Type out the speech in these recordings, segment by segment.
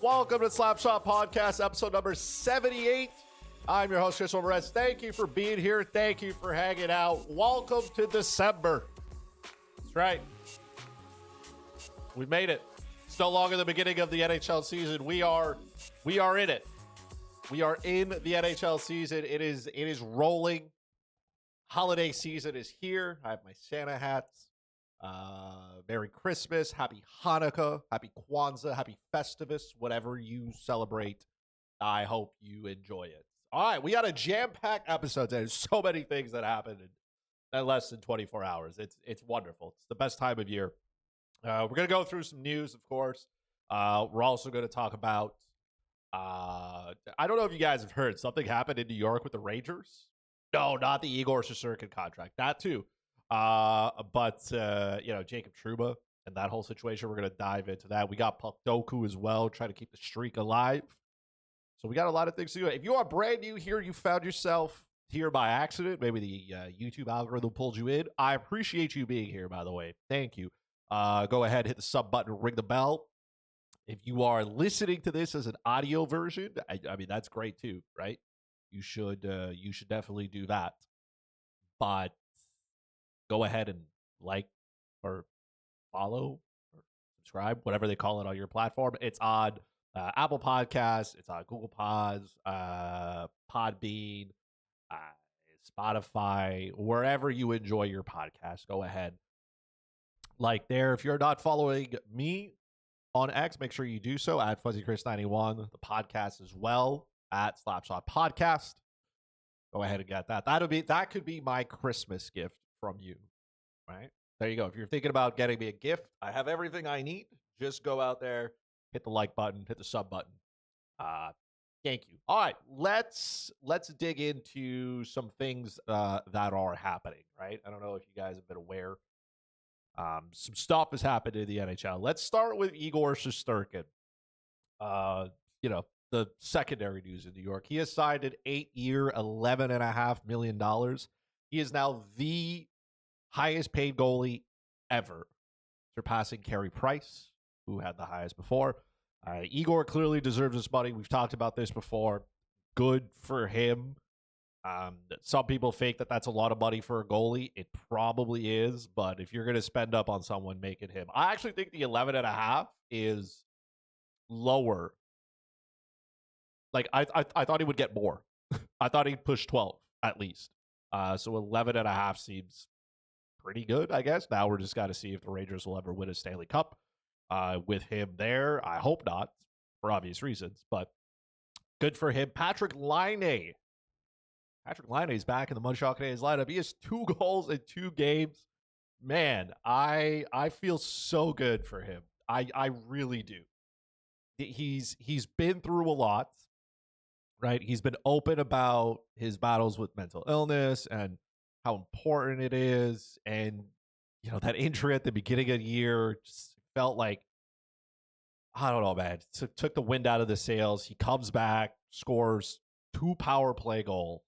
Welcome to Slapshot Podcast, episode number 78. I'm your host, Christopher Morais. Thank you for being here. Thank you for hanging out. Welcome to December. That's right. We made it. It's no longer the beginning of the NHL season. We are in it. We are in the NHL season. It is rolling. Holiday season is here. I have my Santa hats. Merry Christmas, Happy Hanukkah, Happy Kwanzaa, Happy Festivus, whatever you celebrate. I hope you enjoy it. All right, we got a jam-packed episode today. There's so many things that happened in less than 24 hours. It's wonderful. It's the best time of year. We're going to go through some news, of course. We're also going to talk about, I don't know if you guys have heard, something happened in New York with the Rangers. No, not the Igor Shesterkin contract. That too. But Jacob Trouba and that whole situation, we're going to dive into that. We got Puckdoku as well, trying to keep the streak alive. So we got a lot of things to do. If you are brand new here, you found yourself here by accident, maybe the YouTube algorithm pulled you in. I appreciate you being here, by the way. Thank you. Go ahead, hit the sub button, ring the bell. If you are listening to this as an audio version, I mean, that's great too, right? You should definitely do that. But go ahead and like or follow or subscribe, whatever they call it on your platform. It's on Apple Podcasts. It's on Google Pods, Podbean, Spotify, wherever you enjoy your podcast. Go ahead. Like there. If you're not following me on X, make sure you do so at FuzzyChris91. The podcast as well at Slapshot Podcast. Go ahead and get that. That could be my Christmas gift from you, right? There you go. If you're thinking about getting me a gift, I have everything I need. Just go out there, hit the like button, hit the sub button. Thank you. All right, let's dig into some things that are happening, right? I don't know if you guys have been aware. Some stuff has happened in the NHL. Let's start with Igor Shesterkin. The secondary news in New York. He has signed an 8-year, $11.5 million. He is now the highest paid goalie ever, surpassing Carey Price, who had the highest before. Igor clearly deserves this money. We've talked about this before. Good for him. Some people think that that's a lot of money for a goalie. It probably is, but if you're going to spend up on someone, make it him. I actually think the 11.5 is lower. Like, I thought he would get more. I thought he'd push 12 at least. So 11.5 seems pretty good, I guess. Now we're just got to see if the Rangers will ever win a Stanley Cup with him there. I hope not, for obvious reasons, but good for him. Patrik Laine is back in the Montreal Canadiens lineup. He has 2 goals in 2 games. Man, I feel so good for him. I really do. He's been through a lot, right? He's been open about his battles with mental illness and how important it is. And, that injury at the beginning of the year just felt like, I don't know, man. Took the wind out of the sails. He comes back, scores 2 power play goals.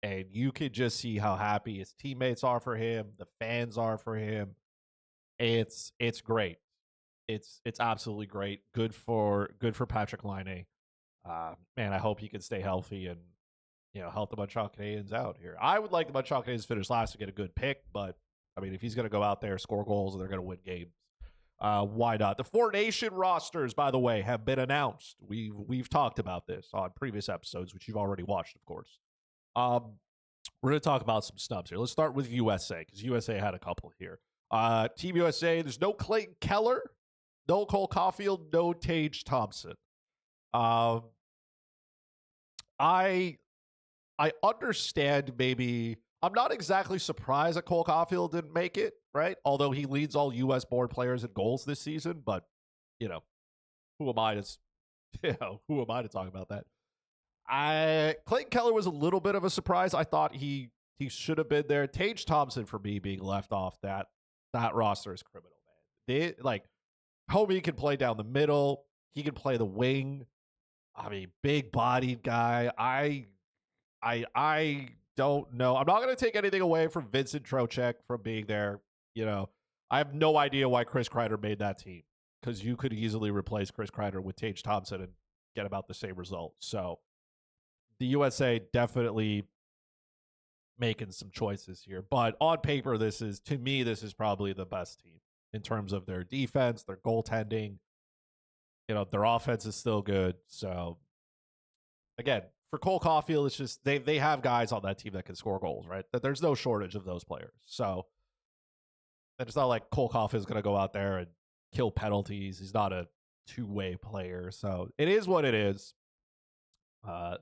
And you could just see how happy his teammates are for him. The fans are for him. It's great. It's absolutely great. Good for Patrik Laine. Man, I hope he can stay healthy and help the Montreal Canadiens out here. I would like the Montreal Canadiens to finish last to get a good pick, but I mean, if he's going to go out there, score goals, and they're going to win games, why not? The 4 Nation rosters, by the way, have been announced. We've talked about this on previous episodes, which you've already watched, of course. We're going to talk about some snubs here. Let's start with USA, because USA had a couple here. Team USA, there's no Clayton Keller, no Cole Caulfield, no Tage Thompson. I understand maybe. I'm not exactly surprised that Cole Caulfield didn't make it, right? Although he leads all U.S.-born players in goals this season, but who am I to talk about that? Clayton Keller was a little bit of a surprise. I thought he should have been there. Tage Thompson, for me, being left off that roster is criminal, man. Homie can play down the middle. He can play the wing. I mean, big-bodied guy. I don't know. I'm not going to take anything away from Vincent Trocheck from being there. I have no idea why Chris Kreider made that team. because you could easily replace Chris Kreider with Tage Thompson and get about the same result. So the USA definitely making some choices here. But on paper, this is probably the best team in terms of their defense, their goaltending. Their offense is still good. So again, for Cole Caulfield, it's just they have guys on that team that can score goals, right? That there's no shortage of those players. So it's not like Cole Caulfield is going to go out there and kill penalties. He's not a two-way player. So it is what it is.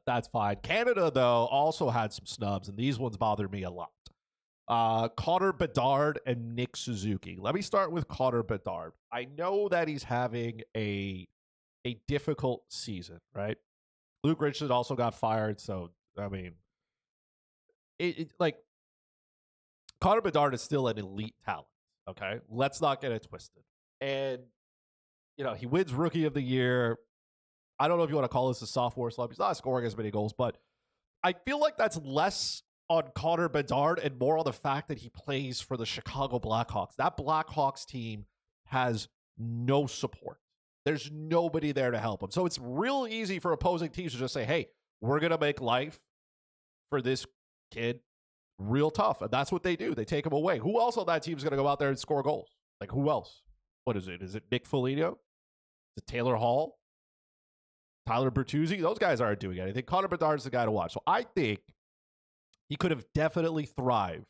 That's fine. Canada, though, also had some snubs, and these ones bother me a lot. Connor Bedard and Nick Suzuki. Let me start with Connor Bedard. I know that he's having a difficult season, right? Luke Richardson also got fired, so I mean, like Connor Bedard is still an elite talent. Okay, let's not get it twisted. And he wins Rookie of the Year. I don't know if you want to call this a sophomore slump. He's not scoring as many goals, but I feel like that's less on Connor Bedard and more on the fact that he plays for the Chicago Blackhawks. That Blackhawks team has no support. There's nobody there to help him. So it's real easy for opposing teams to just say, hey, we're going to make life for this kid real tough. And that's what they do. They take him away. Who else on that team is going to go out there and score goals? Like, who else? What is it? Is it Nick Foligno? Is it Taylor Hall? Tyler Bertuzzi? Those guys aren't doing anything. Connor Bedard's the guy to watch. So I think he could have definitely thrived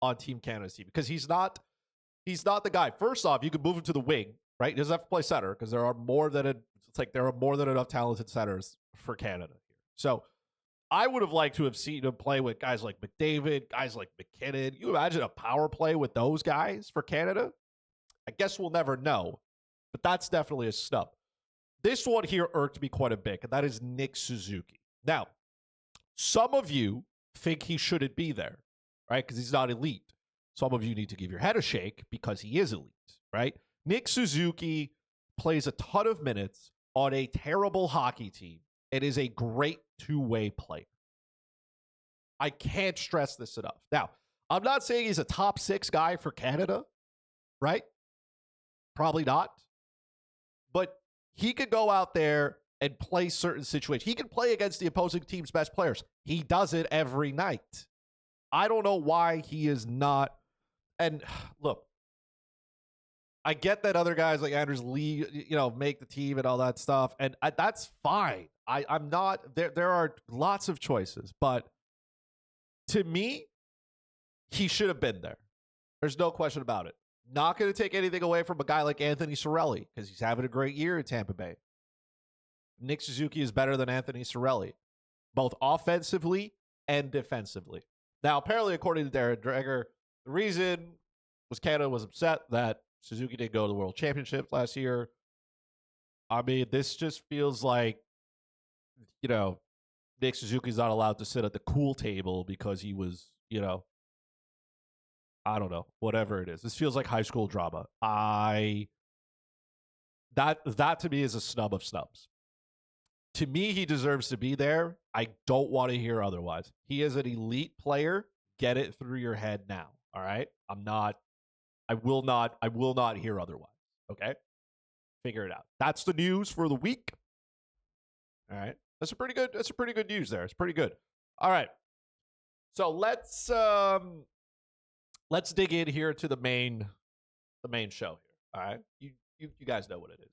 on Team Canada's team because he's not the guy. First off, you could move him to the wing, right? He doesn't have to play center because there are more than enough talented centers for Canada here. So I would have liked to have seen him play with guys like McDavid, guys like McKinnon. You imagine a power play with those guys for Canada? I guess we'll never know, but that's definitely a snub. This one here irked me quite a bit, and that is Nick Suzuki. Now, some of you think he shouldn't be there, right? Because he's not elite. Some of you need to give your head a shake because he is elite, right? Nick Suzuki plays a ton of minutes on a terrible hockey team and is a great two-way player. I can't stress this enough. Now, I'm not saying he's a top 6 guy for Canada, right? Probably not. But he could go out there and play certain situations. He can play against the opposing team's best players. He does it every night. I don't know why he is not. And look, I get that other guys like Anders Lee, make the team and all that stuff. And that's fine. I'm not, there are lots of choices. But to me, he should have been there. There's no question about it. Not going to take anything away from a guy like Anthony Cirelli because he's having a great year in Tampa Bay. Nick Suzuki is better than Anthony Cirelli, both offensively and defensively. Now, apparently, according to Darren Dreger, the reason was Canada was upset that Suzuki didn't go to the World Championship last year. I mean, this just feels like, Nick Suzuki's not allowed to sit at the cool table because he was, I don't know, whatever it is. This feels like high school drama. That to me is a snub of snubs. To me, he deserves to be there. I don't want to hear otherwise. He is an elite player. Get it through your head now. All right? I will not hear otherwise. Okay? Figure it out. That's the news for the week. All right. That's a pretty good news there. It's pretty good. All right. So let's dig in here to the main show here. All right. You guys know what it is.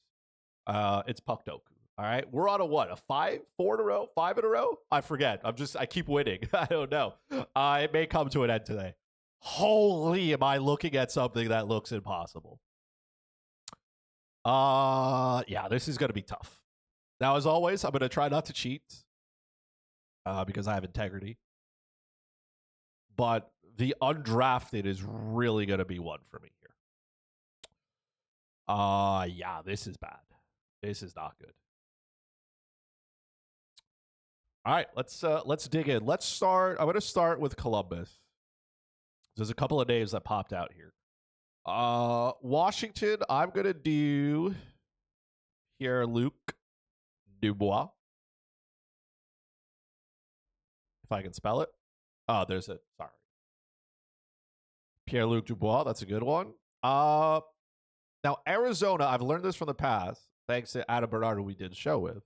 It's Puckdoku. All right. We're on a 5 in a row? I forget. I keep winning. I don't know. It may come to an end today. Holy, am I looking at something that looks impossible? Yeah, this is going to be tough. Now, as always, I'm going to try not to cheat because I have integrity. But the undrafted is really going to be one for me here. Yeah, this is bad. This is not good. All right, let's dig in. I'm going to start with Columbus. There's a couple of names that popped out here. Washington, I'm going to do Pierre-Luc Dubois. If I can spell it. Oh, there's it. Sorry. Pierre-Luc Dubois, that's a good one. Now, Arizona, I've learned this from the past, thanks to Adam Bernard, who we did a show with.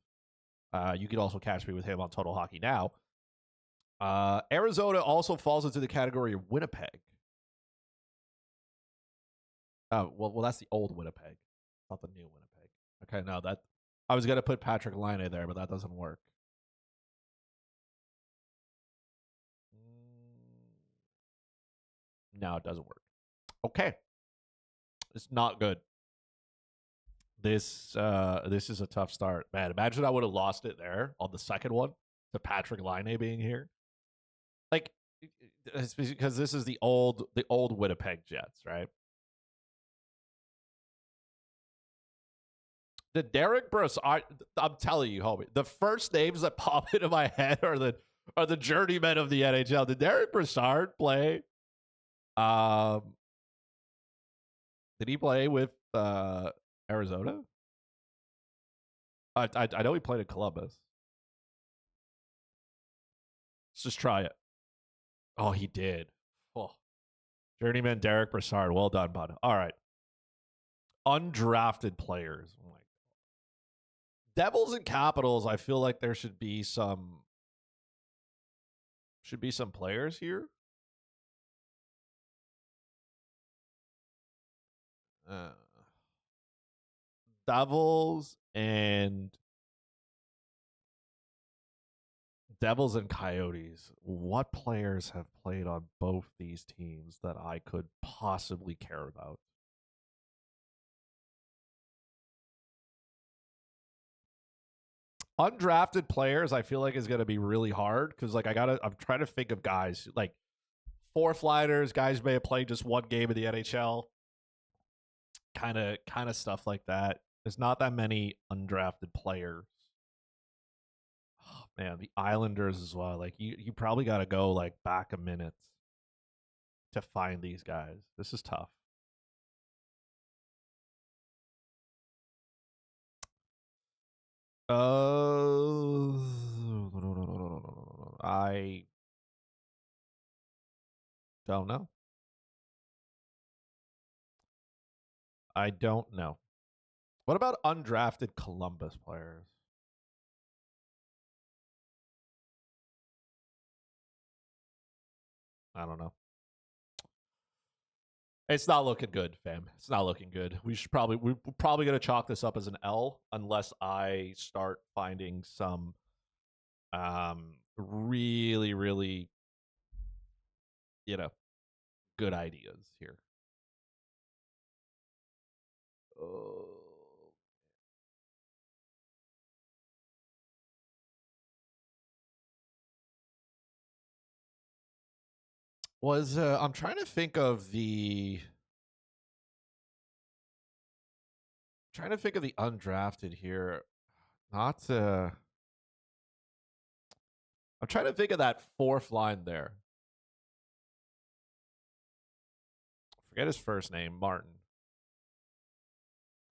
You can also catch me with him on Total Hockey Now. Arizona also falls into the category of Winnipeg. Well, that's the old Winnipeg, not the new Winnipeg. Okay, no, that I was gonna put Patrick Laine there, but that doesn't work. No, it doesn't work. Okay, it's not good. This is a tough start, man. Imagine I would have lost it there on the second one to Patrick Laine being here. Like, it's because this is the old Winnipeg Jets, right? The Derek Brassard, I'm telling you, homie, the first names that pop into my head are the journeymen of the NHL. Did Derek Brassard play? Did he play with Arizona? I know he played in Columbus. Let's just try it. Oh, he did. Oh. Journeyman Derek Brassard. Well done, bud. All right. Undrafted players. Oh my. Devils and Capitals, I feel like there should be some players here. Devils and Coyotes. What players have played on both these teams that I could possibly care about? Undrafted players, I feel like is going to be really hard because, like, I'm trying to think of guys like fourth liners, guys may have played just one game in the NHL, kind of stuff like that. There's not that many undrafted players. Oh, man, the Islanders as well. Like, you probably got to go like back a minute to find these guys. This is tough. I don't know. I don't know. What about undrafted Columbus players? I don't know. It's not looking good, fam. It's not looking good. We're probably gonna chalk this up as an L unless I start finding some really, really, you know, good ideas here. Oh. Was I'm trying to think of the undrafted here. Not I'm trying to think of that fourth line there. Forget his first name, Martin.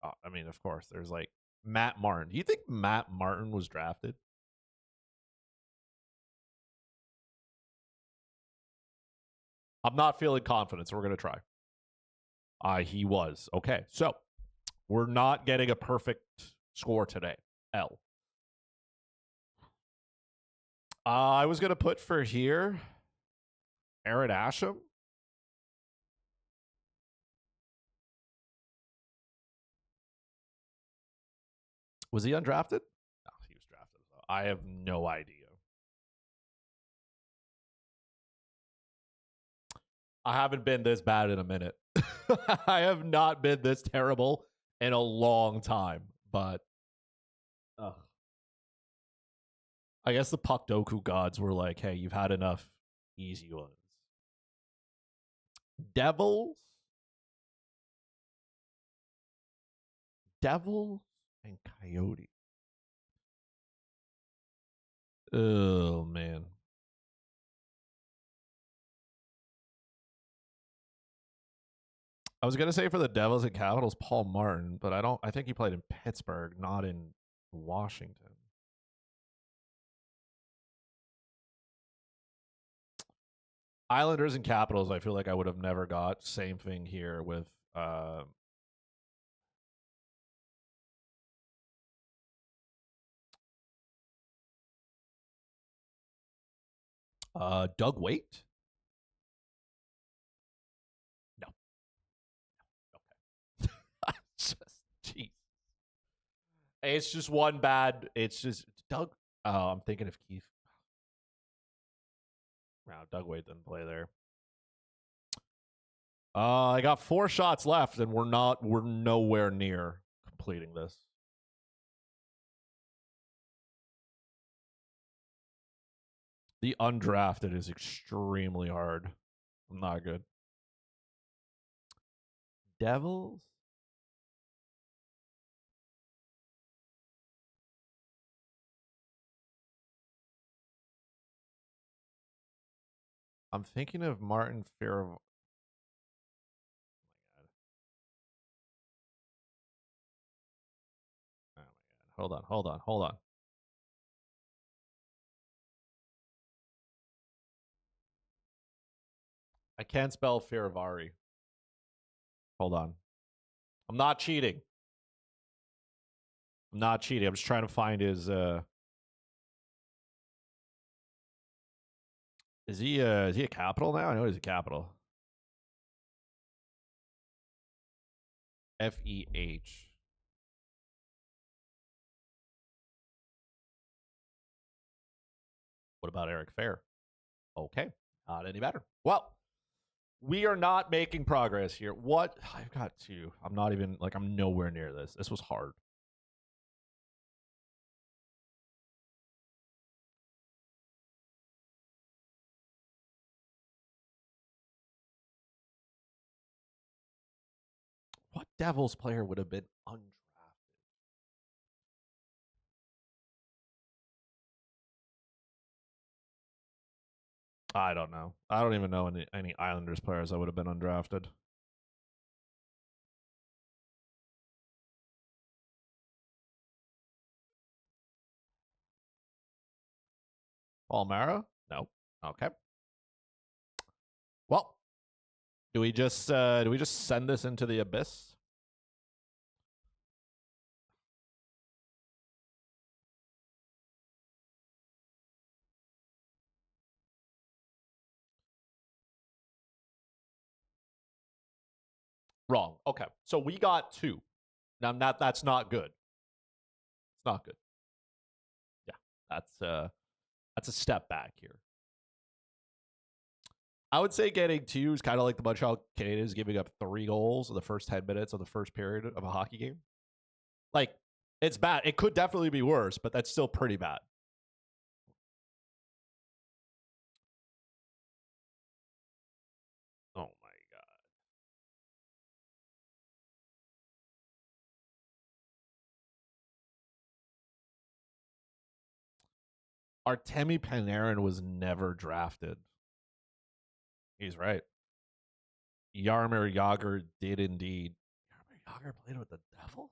I mean, of course, there's like Matt Martin. Do you think Matt Martin was drafted? I'm not feeling confident, so we're gonna try. He was. Okay, so we're not getting a perfect score today. L. I was gonna put for here Aaron Asham. Was he undrafted? No, he was drafted. I have no idea. I haven't been this bad in a minute. I have not been this terrible in a long time. But I guess the Puckdoku gods were like, hey, you've had enough easy ones. Devils? Devils and Coyotes. Oh, man. I was gonna say for the Devils and Capitals, Paul Martin, but I think he played in Pittsburgh, not in Washington. Islanders and Capitals, I feel like I would have never got. Same thing here with Doug Waite? No. Okay. Just, jeez. It's just one bad. It's just Doug. Oh, I'm thinking of Keith. Wow, Doug Waite didn't play there. I got 4 shots left, and we're nowhere near completing this. The undrafted is extremely hard. I'm not good. Devils? I'm thinking of Martin Fair. Oh my god. Hold on. I can't spell Firavari. Hold on. I'm not cheating. I'm just trying to find his is he a capital now? I know he's a capital. FEH. What about Eric Fair? Okay. Not any better. Well, we are not making progress here. What? I've got 2. I'm not even I'm nowhere near this. This was hard. What Devils player would have been undrafted? I don't know. I don't even know any Islanders players that would have been undrafted. Palmera? No. Okay. Well, do we just send this into the abyss? Wrong. Okay. So we got 2. Now that's not good. It's not good. Yeah. That's a step back here. I would say getting 2 is kind of like the Montreal Canadiens giving up 3 goals in the first 10 minutes of the first period of a hockey game. Like, it's bad. It could definitely be worse, but that's still pretty bad. Oh my god. Artemi Panarin was never drafted. He's right. Jaromir Jagr did indeed. Jaromir Jagr played with the Devils?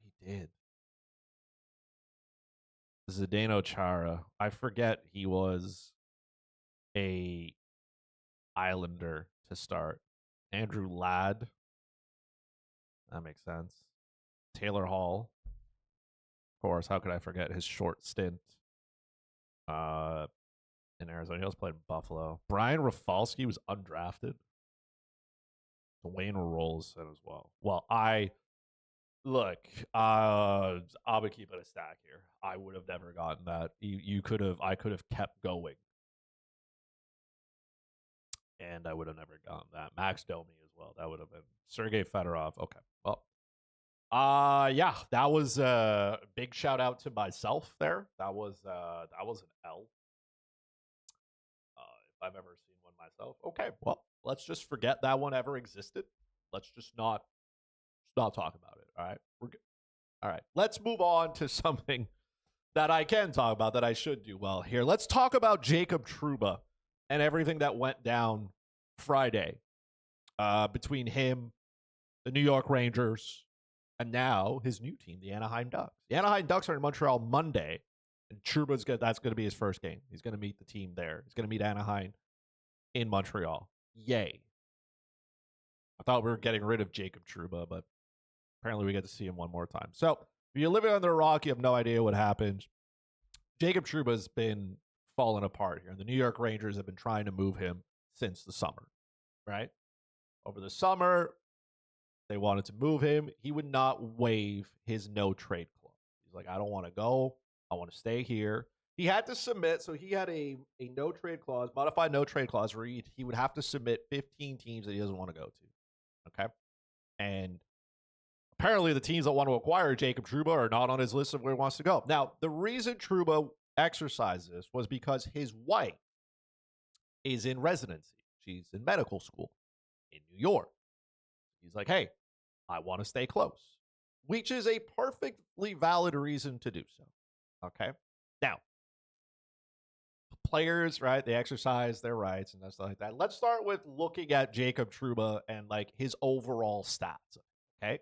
He did. Zdeno Chara. I forget he was a Islander to start. Andrew Ladd. That makes sense. Taylor Hall. Of course, how could I forget his short stint in Arizona? He also played in Buffalo. Brian Rafalski was undrafted. Dwayne Rolls said as well. Well, look, I'm gonna keep it a stack here. I would have never gotten that. I could have kept going, and I would have never gotten that. Max Domi as well. That would have been Sergei Fedorov. Okay, well, yeah, that was a big shout out to myself there. That was an L. If I've ever seen one myself. Okay, well, let's just forget that one ever existed. Let's just not talk about it. All right, we're good. All right, let's move on to something that I can talk about that I should do well here. Let's talk about Jacob Trouba and everything that went down Friday between him, the New York Rangers, and now his new team, the Anaheim Ducks. The Anaheim Ducks are in Montreal Monday, and that's going to be his first game. He's going to meet the team there. He's going to meet Anaheim in Montreal. Yay. I thought we were getting rid of Jacob Trouba, but apparently we get to see him one more time. So if you're living under a rock, you have no idea what happened. Jacob Trouba's been fallen apart here. And the New York Rangers have been trying to move him since the summer, right? Over the summer, they wanted to move him. He would not waive his no trade clause. He's like, I don't want to go. I want to stay here. He had to submit, so he had a no trade clause, modified no trade clause, where he would have to submit 15 teams that he doesn't want to go to. Okay? And apparently the teams that want to acquire Jacob Trouba are not on his list of where he wants to go. Now, the reason Trouba exercised this was because his wife is in residency. She's in medical school in New York. He's like, hey, I want to stay close, which is a perfectly valid reason to do so. Okay? Now, players, right, they exercise their rights and stuff like that. Let's start with looking at Jacob Trouba and, like, his overall stats. Okay?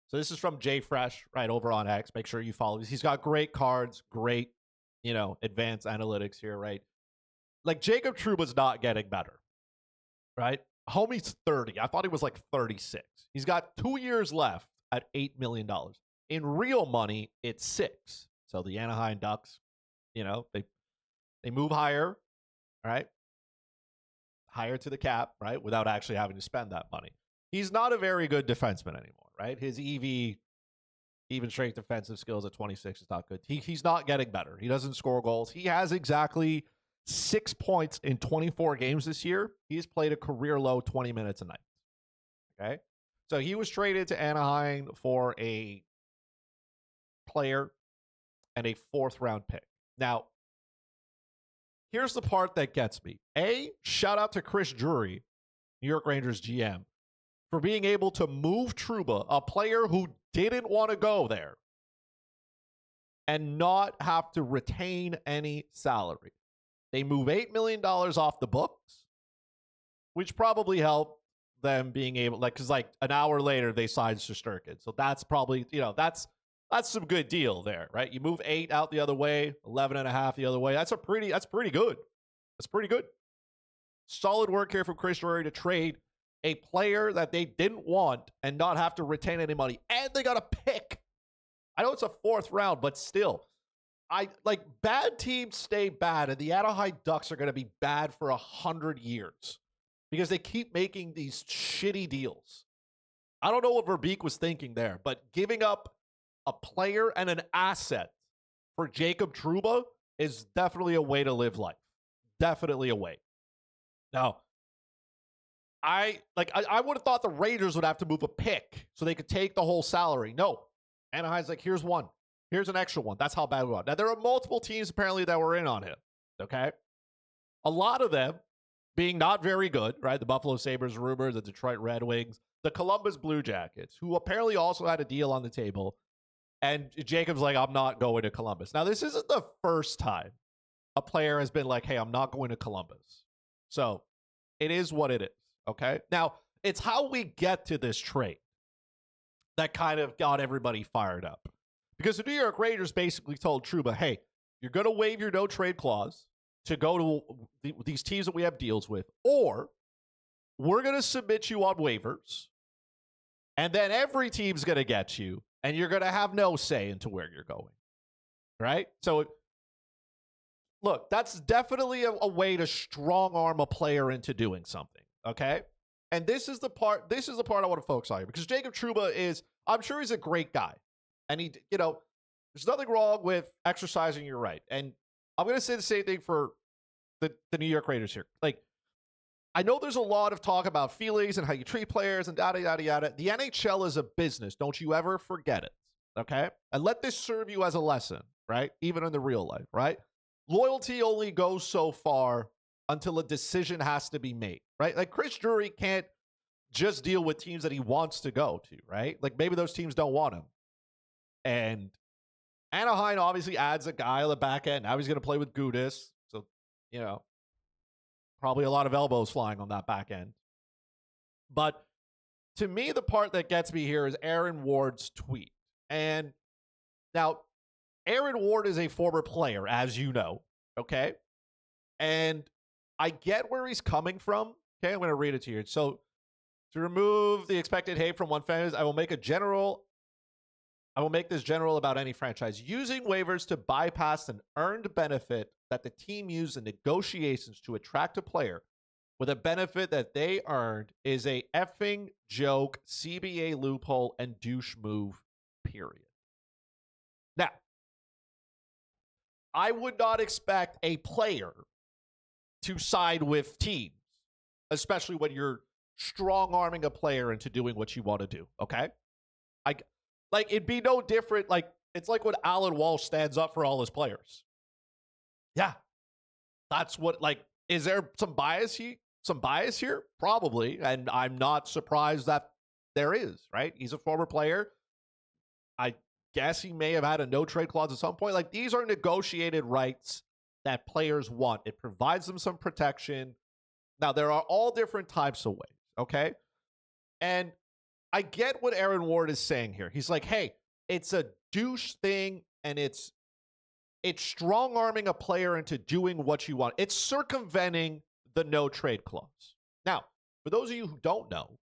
So this is from Jay Fresh, right, over on X. Make sure you follow this. He's got great cards, great, advanced analytics here, right? Like, Jacob Trouba's not getting better, right? Homie's 30. I thought he was like 36. He's got 2 years left at $8 million. In real money, it's 6. So the Anaheim Ducks, they move higher, right? Higher to the cap, right? Without actually having to spend that money. He's not a very good defenseman anymore, right? His EV, even strength defensive skills at 26 is not good. He's not getting better. He doesn't score goals. He has exactly 6 points in 24 games this year. He's played a career low 20 minutes a night. Okay? So he was traded to Anaheim for a player and a 4th round pick. Now, here's the part that gets me. Shout out to Chris Drury, New York Rangers GM, for being able to move Trouba, a player who didn't want to go there, and not have to retain any salary. They move $8 million off the books, which probably helped them being able, because an hour later they signed Shesterkin. So that's probably, that's some good deal there, right? You move 8 out the other way, 11.5 the other way. That's pretty good. That's pretty good. Solid work here from Chris Drury to trade a player that they didn't want and not have to retain any money. And they got a pick. I know it's a 4th round, but still. Bad teams stay bad, and the Anaheim Ducks are going to be bad for 100 years because they keep making these shitty deals. I don't know what Verbeek was thinking there, but giving up a player and an asset for Jacob Trouba is definitely a way to live life. Definitely a way. Now, I would have thought the Raiders would have to move a pick so they could take the whole salary. No. Anaheim's like, here's one. Here's an extra one. That's how bad we are. Now, there are multiple teams apparently that were in on him. Okay? A lot of them being not very good, right? The Buffalo Sabres rumors, the Detroit Red Wings, the Columbus Blue Jackets, who apparently also had a deal on the table. And Jacob's like, I'm not going to Columbus. Now, this isn't the first time a player has been like, hey, I'm not going to Columbus. So it is what it is. Okay? Now, it's how we get to this trade that kind of got everybody fired up. Because the New York Rangers basically told Trouba, hey, you're going to waive your no-trade clause to go to these teams that we have deals with, or we're going to submit you on waivers, and then every team's going to get you, and you're going to have no say into where you're going. Right? So, look, that's definitely a way to strong-arm a player into doing something. Okay? And this is the part I want to focus on here, because Jacob Trouba is, I'm sure he's a great guy. And he, there's nothing wrong with exercising your right. And I'm going to say the same thing for the New York Raiders here. I know there's a lot of talk about feelings and how you treat players and yada, yada, yada. The NHL is a business. Don't you ever forget it. Okay? And let this serve you as a lesson, right? Even in the real life, right? Loyalty only goes so far until a decision has to be made, right? Like, Chris Drury can't just deal with teams that he wants to go to, right? Like, maybe those teams don't want him. And Anaheim obviously adds a guy on the back end. Now he's going to play with Gudas. So, probably a lot of elbows flying on that back end. But to me, the part that gets me here is Aaron Ward's tweet. And now, Aaron Ward is a former player, as you know. Okay? And I get where he's coming from. Okay, I'm going to read it to you. So, to remove the expected hate from one fan, I will make this general about any franchise. Using waivers to bypass an earned benefit that the team used in negotiations to attract a player with a benefit that they earned is a effing joke, CBA loophole, and douche move, period. Now, I would not expect a player to side with teams, especially when you're strong-arming a player into doing what you want to do, okay? It'd be no different. It's like when Alan Walsh stands up for all his players. Yeah. That's what, is there some bias here? Probably. And I'm not surprised that there is, right? He's a former player. I guess he may have had a no-trade clause at some point. These are negotiated rights that players want. It provides them some protection. Now, there are all different types of ways, okay? And I get what Aaron Ward is saying here. He's like, hey, it's a douche thing, and it's strong-arming a player into doing what you want. It's circumventing the no-trade clause. Now, for those of you who don't know,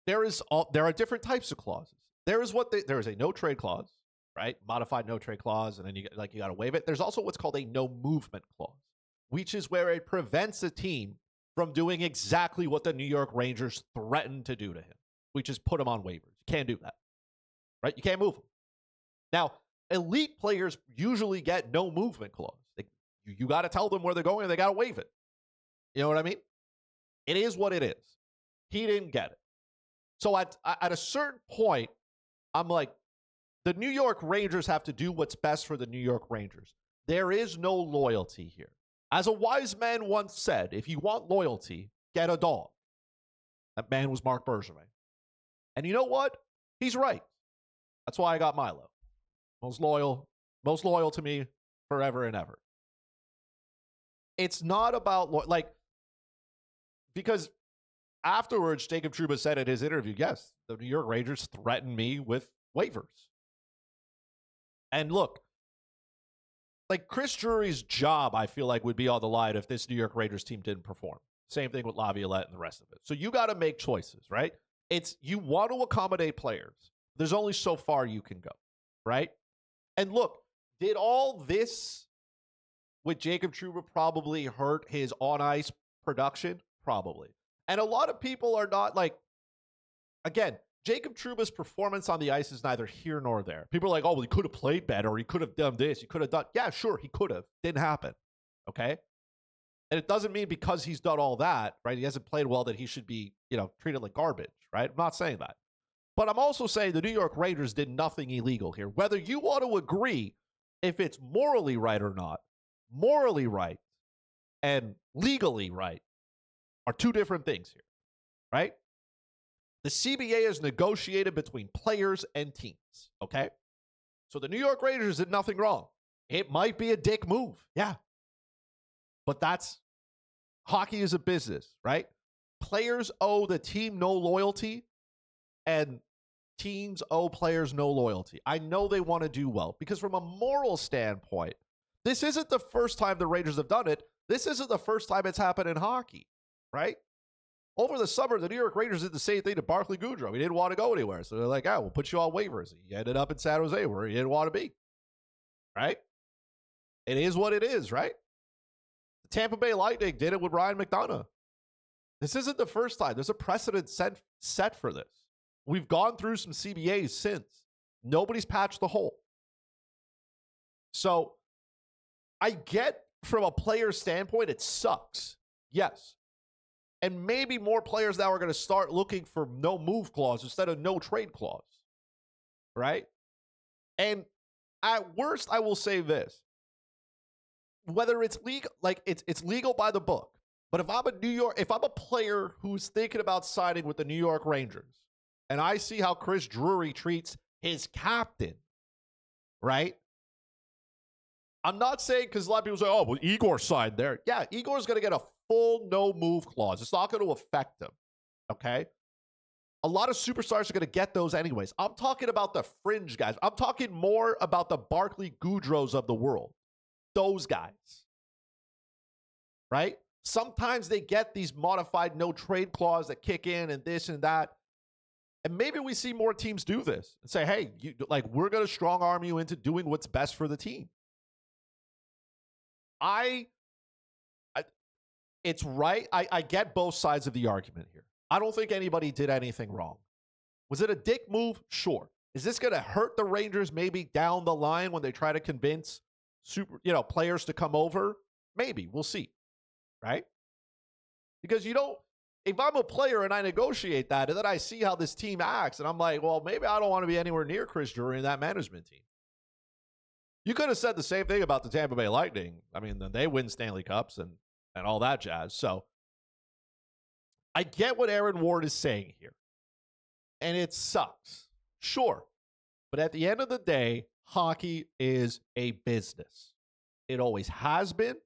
there are different types of clauses. There is a no-trade clause, right? Modified no-trade clause, and then you got to waive it. There's also what's called a no-movement clause, which is where it prevents a team from doing exactly what the New York Rangers threatened to do to him, which is put him on waivers. You can't do that, right? You can't move him. Now, elite players usually get no movement clause. You got to tell them where they're going, and they got to waive it. You know what I mean? It is what it is. He didn't get it. So at a certain point, I'm like, the New York Rangers have to do what's best for the New York Rangers. There is no loyalty here. As a wise man once said, if you want loyalty, get a dog. That man was Marc Bergevin. And you know what? He's right. That's why I got Milo. Most loyal to me forever and ever. It's not about, because afterwards, Jacob Trouba said in his interview, yes, the New York Rangers threatened me with waivers. And look, Chris Drury's job, I feel like, would be on the line if this New York Rangers team didn't perform. Same thing with Laviolette and the rest of it. So you got to make choices, right? You want to accommodate players. There's only so far you can go, right? And look, did all this with Jacob Trouba probably hurt his on-ice production? Probably. And a lot of people are not again, Jacob Trouba's performance on the ice is neither here nor there. People are like, oh, well, he could have played better. He could have done this. He could have done. Yeah, sure, he could have. Didn't happen. Okay? And it doesn't mean because he's done all that, right? He hasn't played well that he should be, treated like garbage, right? I'm not saying that. But I'm also saying the New York Rangers did nothing illegal here. Whether you want to agree if it's morally right or not, morally right and legally right are two different things here, right? The CBA is negotiated between players and teams, okay? So the New York Rangers did nothing wrong. It might be a dick move, yeah. But hockey is a business, right? Players owe the team no loyalty, and teams owe players no loyalty. I know they want to do well, because from a moral standpoint, this isn't the first time the Rangers have done it. This isn't the first time it's happened in hockey, right? Over the summer, the New York Rangers did the same thing to Barclay Goodrow. He didn't want to go anywhere. So they're like, we'll put you on waivers. He ended up in San Jose where he didn't want to be, right? It is what it is, right? The Tampa Bay Lightning did it with Ryan McDonough. This isn't the first time. There's a precedent set for this. We've gone through some CBAs since. Nobody's patched the hole. So I get from a player standpoint, it sucks. Yes. And maybe more players now are going to start looking for no move clause instead of no trade clause. Right? And at worst, I will say this. Whether it's legal, it's legal by the book. But if I'm a player who's thinking about signing with the New York Rangers, and I see how Chris Drury treats his captain, right? I'm not saying, because a lot of people say, oh, well, Igor signed there. Yeah, Igor's going to get a full no-move clause. It's not going to affect him, okay? A lot of superstars are going to get those anyways. I'm talking about the fringe guys. I'm talking more about the Barclay Goodrows of the world. Those guys, right? Sometimes they get these modified no-trade clause that kick in and this and that. And maybe we see more teams do this and say, hey, we're going to strong arm you into doing what's best for the team. I it's right. I get both sides of the argument here. I don't think anybody did anything wrong. Was it a dick move? Sure. Is this going to hurt the Rangers maybe down the line when they try to convince players to come over? Maybe. We'll see. Right? Because if I'm a player and I negotiate that and then I see how this team acts and I'm like, well, maybe I don't want to be anywhere near Chris Drury and that management team. You could have said the same thing about the Tampa Bay Lightning. I mean, then they win Stanley Cups and all that jazz. So I get what Aaron Ward is saying here. And it sucks. Sure. But at the end of the day, hockey is a business. It always has been.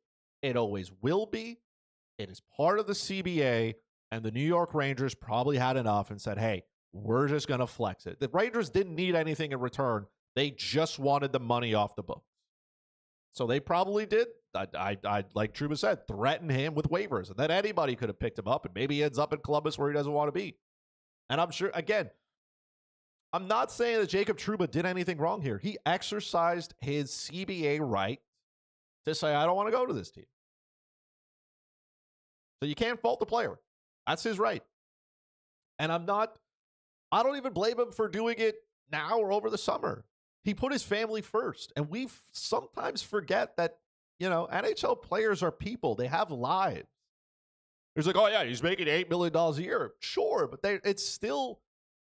It always will be. It is part of the CBA. And the New York Rangers probably had enough and said, hey, we're just going to flex it. The Rangers didn't need anything in return. They just wanted the money off the books. So they probably did. I like Trouba said, threaten him with waivers. And then anybody could have picked him up and maybe he ends up in Columbus where he doesn't want to be. And I'm sure, again, I'm not saying that Jacob Trouba did anything wrong here. He exercised his CBA right to say, I don't want to go to this team. So you can't fault the player. That's his right. And I don't even blame him for doing it now or over the summer. He put his family first. And we sometimes forget that, NHL players are people. They have lives. He's like, oh, yeah, he's making $8 million a year. Sure, but it's still,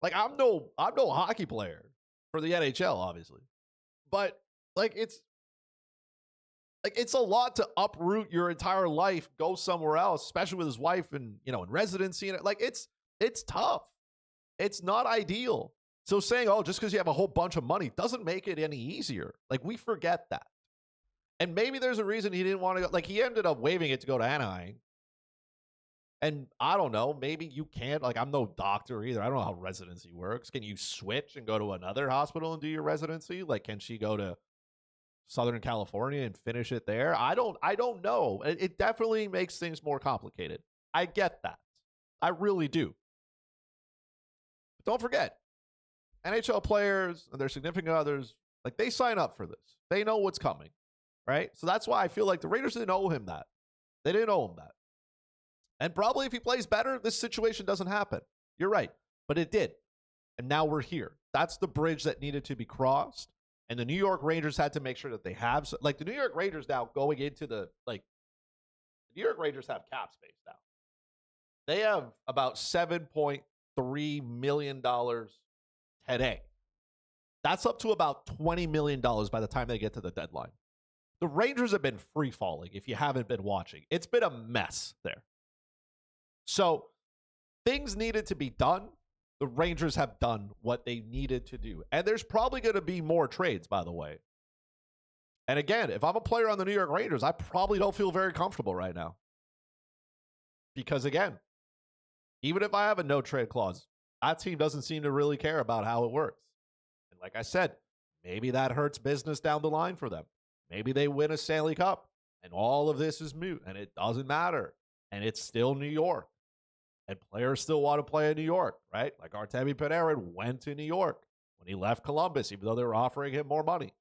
like, I'm no hockey player for the NHL, obviously. But, it's a lot to uproot your entire life, go somewhere else, especially with his wife and, in residency. And it's tough. It's not ideal. So saying, oh, just because you have a whole bunch of money doesn't make it any easier. We forget that. And maybe there's a reason he didn't want to go. He ended up waiving it to go to Anaheim. And I don't know, maybe you can't. I'm no doctor either. I don't know how residency works. Can you switch and go to another hospital and do your residency? Can she go to Southern California and finish it there? I don't know. It definitely makes things more complicated. I get that. I really do. But don't forget, NHL players and their significant others, they sign up for this. They know what's coming, right? So that's why I feel like the Raiders didn't owe him that. They didn't owe him that. And probably if he plays better, this situation doesn't happen. You're right. But it did. And now we're here. That's the bridge that needed to be crossed. And the New York Rangers had to make sure that they have, the New York Rangers now going into the New York Rangers have cap space now. They have about $7.3 million today. That's up to about $20 million by the time they get to the deadline. The Rangers have been free falling if you haven't been watching. It's been a mess there. So things needed to be done. The Rangers have done what they needed to do. And there's probably going to be more trades, by the way. And again, if I'm a player on the New York Rangers, I probably don't feel very comfortable right now. Because again, even if I have a no trade clause, that team doesn't seem to really care about how it works. And like I said, maybe that hurts business down the line for them. Maybe they win a Stanley Cup and all of this is moot and it doesn't matter. And it's still New York. And players still want to play in New York, right? Artemi Panarin went to New York when he left Columbus, even though they were offering him more money.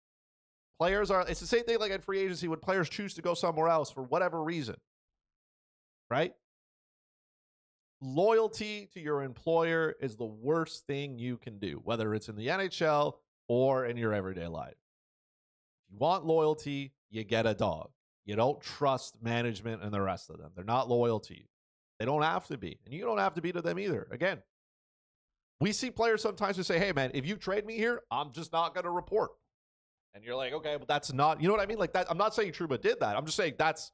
It's the same thing in free agency when players choose to go somewhere else for whatever reason, right? Loyalty to your employer is the worst thing you can do, whether it's in the NHL or in your everyday life. If you want loyalty, you get a dog. You don't trust management and the rest of them. They're not loyal to you. They don't have to be. And you don't have to be to them either. Again, we see players sometimes who say, hey, man, if you trade me here, I'm just not going to report. And you're like, okay, but that's not, you know what I mean? That. I'm not saying Trouba did that. I'm just saying that's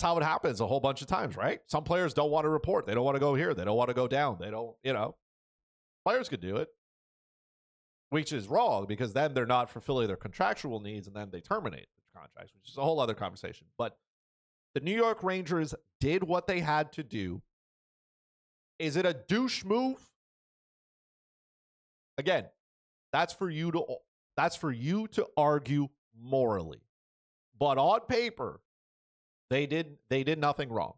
how it happens a whole bunch of times, right? Some players don't want to report. They don't want to go here. They don't want to go down. They don't, players could do it, which is wrong because then they're not fulfilling their contractual needs and then they terminate the contracts, which is a whole other conversation. But the New York Rangers did what they had to do. Is it a douche move? Again, that's for you to argue morally. But on paper, they did nothing wrong.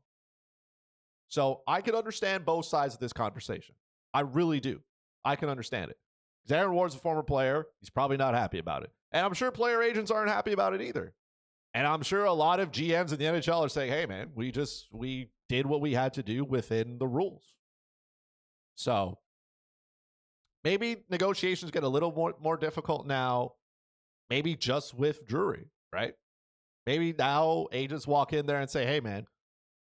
So I can understand both sides of this conversation. I really do. I can understand it. Because Aaron Ward's a former player. He's probably not happy about it. And I'm sure player agents aren't happy about it either. And I'm sure a lot of GMs in the NHL are saying, hey, man, we did what we had to do within the rules. So maybe negotiations get a little more difficult now, maybe just with Drury, right? Maybe now agents walk in there and say, hey, man,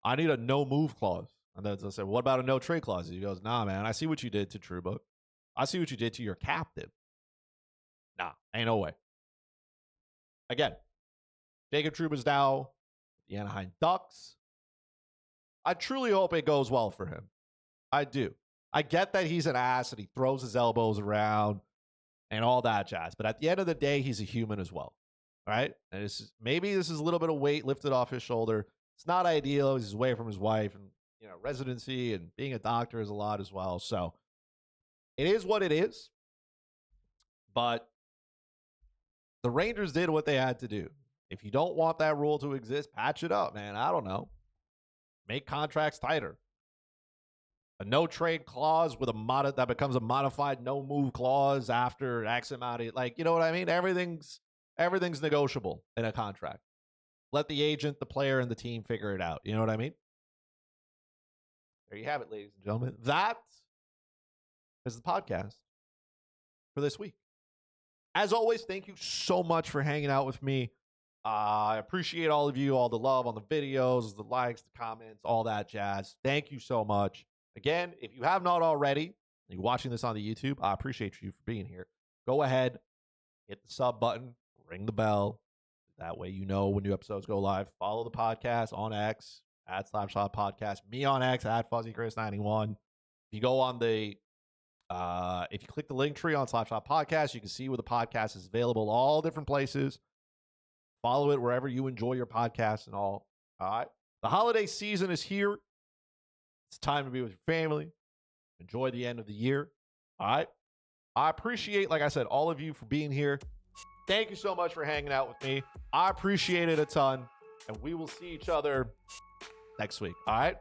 I need a no-move clause. And then they'll say, what about a no-trade clause? He goes, nah, man, I see what you did to Trouba. I see what you did to your captain. Nah, ain't no way. Again, Jacob Trouba's now the Anaheim Ducks. I truly hope it goes well for him. I do. I get that he's an ass and he throws his elbows around and all that jazz. But at the end of the day, he's a human as well. Right? And maybe this is a little bit of weight lifted off his shoulder. It's not ideal. He's away from his wife and residency, and being a doctor is a lot as well. So it is what it is. But the Rangers did what they had to do. If you don't want that rule to exist, patch it up, man. I don't know. Make contracts tighter. A no trade clause with that becomes a modified no move clause after X amount of, you know what I mean? Everything's negotiable in a contract. Let the agent, the player, and the team figure it out. You know what I mean? There you have it, ladies and gentlemen. That is the podcast for this week. As always, thank you so much for hanging out with me. I appreciate all of you, all the love on the videos, the likes, the comments, all that jazz. Thank you so much. Again, if you have not already, and you're watching this on the YouTube, I appreciate you for being here. Go ahead, hit the sub button, ring the bell. That way you know when new episodes go live. Follow the podcast on X, @Slapshot Podcast. Me on X, @FuzzyChris91. If you go on the if you click the link tree on Slapshot Podcast, you can see where the podcast is available, all different places. Follow it wherever you enjoy your podcasts and all. All right. The holiday season is here. It's time to be with your family. Enjoy the end of the year. All right. I appreciate, like I said, all of you for being here. Thank you so much for hanging out with me. I appreciate it a ton. And we will see each other next week. All right.